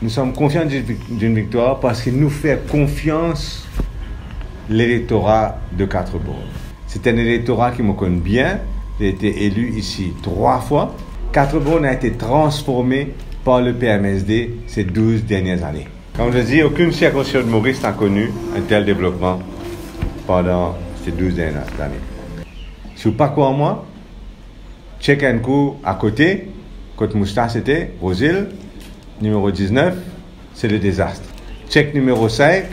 Nous sommes confiants d'une victoire parce qu'il nous fait confiance l'électorat de Quatre-Bornes. C'est un électorat qui me connaît bien. J'ai été élu ici 3 fois. Quatre-Bornes a été transformé par le PMSD ces 12 dernières années. Comme je dis, aucune circonscription de Maurice n'a connu un tel développement pendant ces 12 dernières années. Si vous parcourez en moi, check un coup à côté, côté Moustache c'était, Rosil, numéro 19, c'est le désastre. Check numéro 5,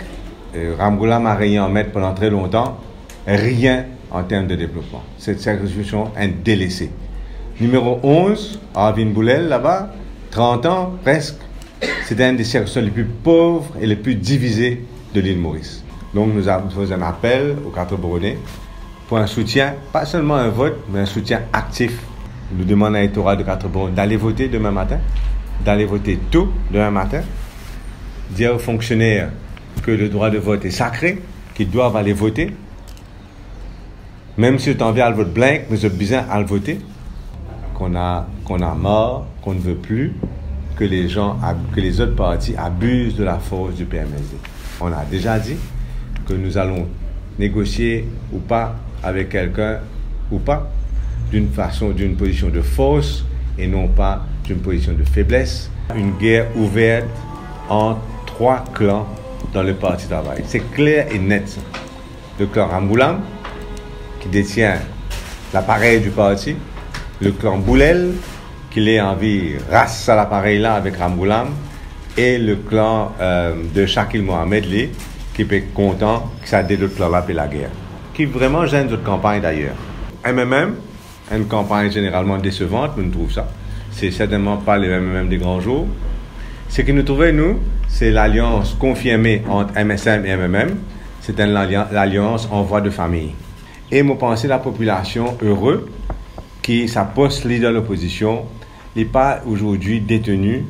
Ramgoulam a rayé en maître pendant très longtemps, rien en termes de développement. Cette circonscription est délaissée. Numéro 11, Arvin Boulel, là-bas, 30 ans presque, c'est une des circonscriptions les plus pauvres et les plus divisées de l'île Maurice. Donc nous faisons un appel aux Quatre-Bornais pour un soutien, pas seulement un vote, mais un soutien actif. Nous demandons à l'électorat de Quatre-Bornes d'aller voter demain matin, d'aller voter tôt demain matin, dire aux fonctionnaires que le droit de vote est sacré, qu'ils doivent aller voter. Même si tu envie à le vote blanc, nous avons besoin à le voter. Qu'on a marre, qu'on ne veut plus que les autres partis abusent de la force du PMSD. On a déjà dit que nous allons négocier ou pas avec quelqu'un ou pas, d'une position de force et non pas d'une position de faiblesse. Une guerre ouverte entre 3 clans dans le Parti travail. C'est clair et net, ça. Le clan Ramgoulam, qui détient l'appareil du parti, le clan Boulel, qui est en vie race à l'appareil-là avec Ramgoulam, et le clan de Shakil Mohamed, qui est content que ça délote clan-là et la guerre. Qui vraiment gêne notre campagne d'ailleurs. MMM, une campagne généralement décevante, nous trouvons ça. C'est certainement pas les MMM des grands jours. Ce que nous trouvons, nous, c'est l'alliance confirmée entre MSM et MMM. C'est l'alliance en voie de famille. Et moi, pensez la population heureuse qui sa poste leader de l'opposition n'est pas aujourd'hui détenue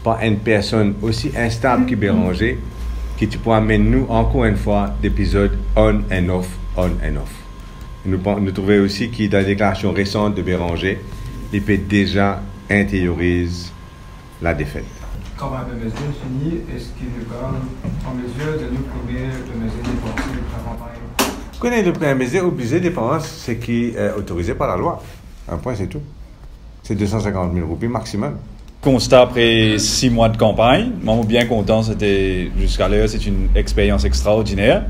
par une personne aussi instable que Béranger, qui pourra amener nous encore une fois d'épisodes on and off, on and off. Nous trouvons aussi que dans la déclaration récente de Béranger, il peut déjà intériorise la défaite. Quand le PMSD est fini, est-ce qu'il est quand même en mesure de nous combien le PMSD dépense pour la campagne? Connaître le PMSD obligé de dépenser ce qui est autorisé par la loi. Un point, c'est tout. C'est 250 000 roupies maximum. Constat après 6 mois de campagne, moi bien content, jusqu'à l'heure c'est une expérience extraordinaire.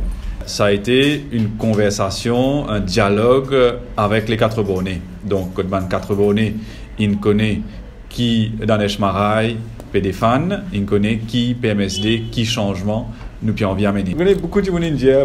Ça a été une conversation, un dialogue avec les Quatre-Bornais. Donc, quand Quatre-Bornais, il connaît qui dans les chemarailles, des fans, il connaît qui PMSD, qui changement nous puis envie amener. Vous connaissez beaucoup de gens qui disent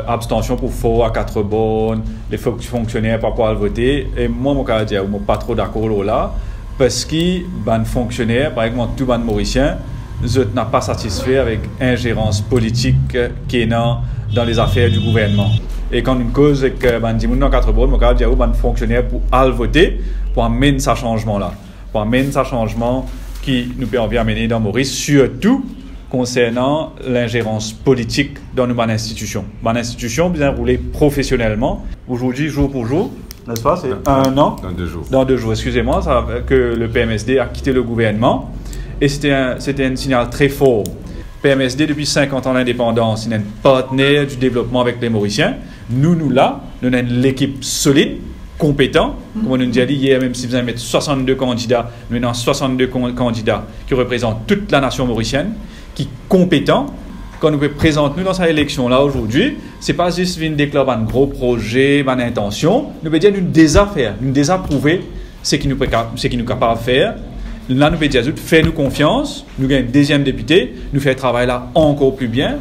abstention pour faux à Quatre-Bornes, les fonctionnaires pas pouvoir voter. Et moi, mon cas, je ne suis pas trop d'accord là, parce que les fonctionnaires, par exemple, tout les Mauriciens, je n'ai pas satisfait avec ingérence politique qui est dans les affaires du gouvernement. Et quand une cause est que les gens dans Quatre-Bornes, mon cas, je dis les fonctionnaires pour aller voter, pour amener ce changement-là, pour amener ce changement qui nous permet d'amener dans Maurice, surtout concernant l'ingérence politique dans nos institutions. Nos institutions bien roulées professionnellement. Aujourd'hui, jour pour jour, n'est-ce pas? C'est un an. Dans 2 jours. Dans 2 jours, excusez-moi, que le PMSD a quitté le gouvernement. Et c'était un signal très fort. PMSD, depuis 50 ans d'indépendance, il est un partenaire du développement avec les Mauriciens. Nous avons l'équipe solide, compétent. Comme on nous dit hier, même si vous allez mettre 62 candidats, nous avons 62 candidats qui représentent toute la nation mauricienne, qui sont compétents. Quand nous présentons nous dans cette élection-là aujourd'hui, ce n'est pas juste une déclaration un gros projet, une intention. Nous pouvons dire nous désaffaire, nous désapprouver ce qui nous est capable de faire. Là, nous pouvons dire fais-nous confiance, nous gagnons 2e député, nous faisons le travail là encore plus bien.